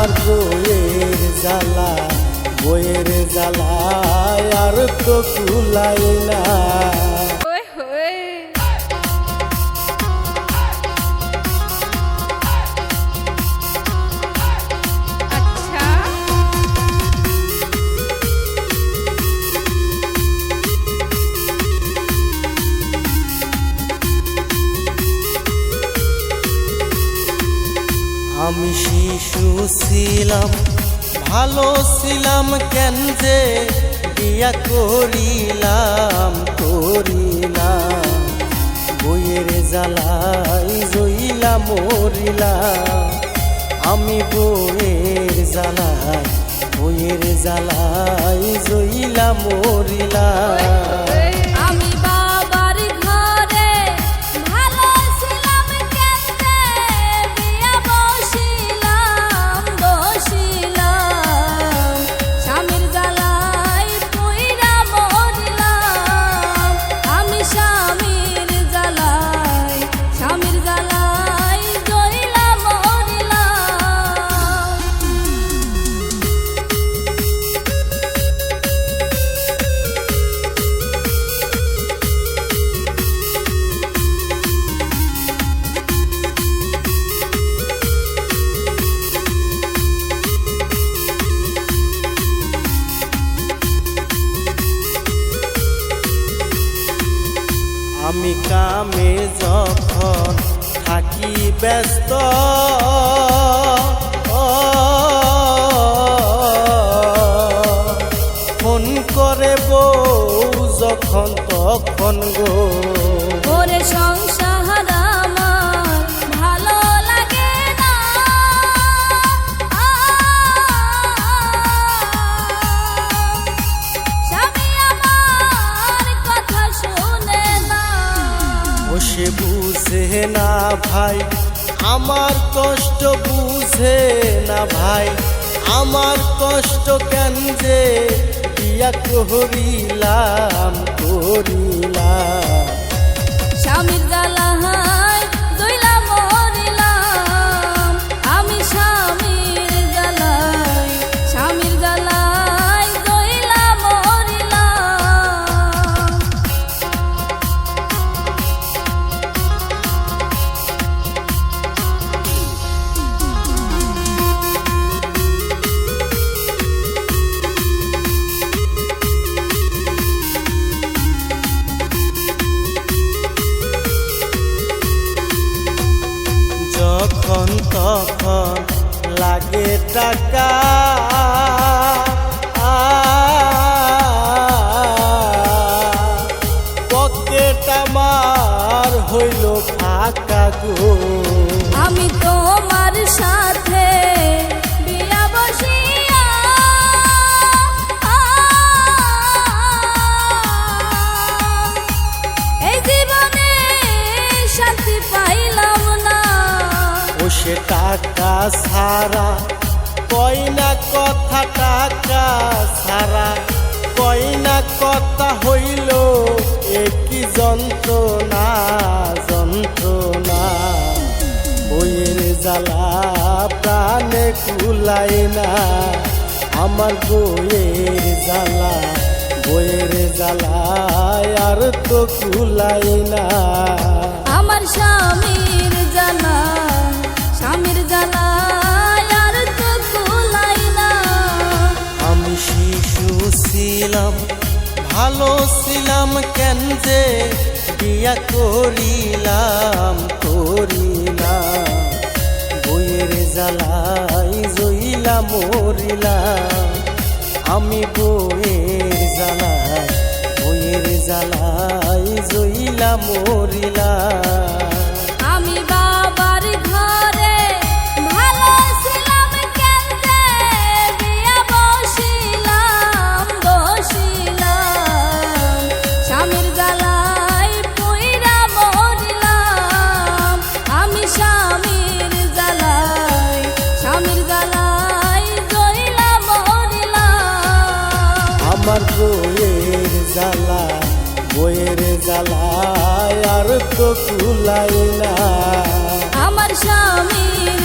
আমার বইয়ের জ্বালা, বইয়ের জ্বালায় আর তো কুলাই না। আমি শিশু ছিলাম, ভালো ছিলাম, কেন যে বিয়া করিলাম বইয়ের জ্বালাই জইলা মরিলাম। আমি বইয়ের জ্বালাই জইলা মরিলাম। আমি কামে যখন থাকি ব্যস্ত, ফোন করে বউ যখন তখন গো, ওরে সংসার আমার ভালো লাগে না, স্বামী আমার কথা শুনে না। ও সে বুঝে না ভাই আমার কষ্ট, বুঝে না ভাই আমার কষ্ট, কেন যে বিয়া করিলাম স্বামীর জ্বালায় জইলা মরিলাম। আমি স্বামীর জ্বালায় জইলা মরিলাম। যখন তখন লাগে টাকা, পকেট আমার হইল ফাঁকা গো। আমি তোমার সাথে বিয়া বসিয়া এই জীবনে শান্তি পাইলাম না। ও সে টাকা সারা কই না কথা, টাকা সারা কই না কথা, হইল একই যন্ত্রণা। বইয়ের জ্বালা প্রাণে কুলাই না, আমার বইয়ের জ্বালায় আর তো কুলাই না। আমার স্বামীর জ্বালায় আর তো কুলাই না। আমি শিশু ছিলাম, ভালো ছিলাম, কেন যে বিয়া করিলাম বইয়ের জ্বালাই জইলা মরিলাম। আমি বইয়ের জ্বালাই জইলা মরিলাম। আমি বাবার ঘরে ভালো ছিলাম, কেন যে বিয়া বসিলাম। স্বামীর জ্বালায় পুইরা মরিলাম। আমি স্বামীর জ্বালায় জইলা মরিলাম। আমার বইয়ের জ্বালায় আর তো কুলাই না। আমার স্বামীর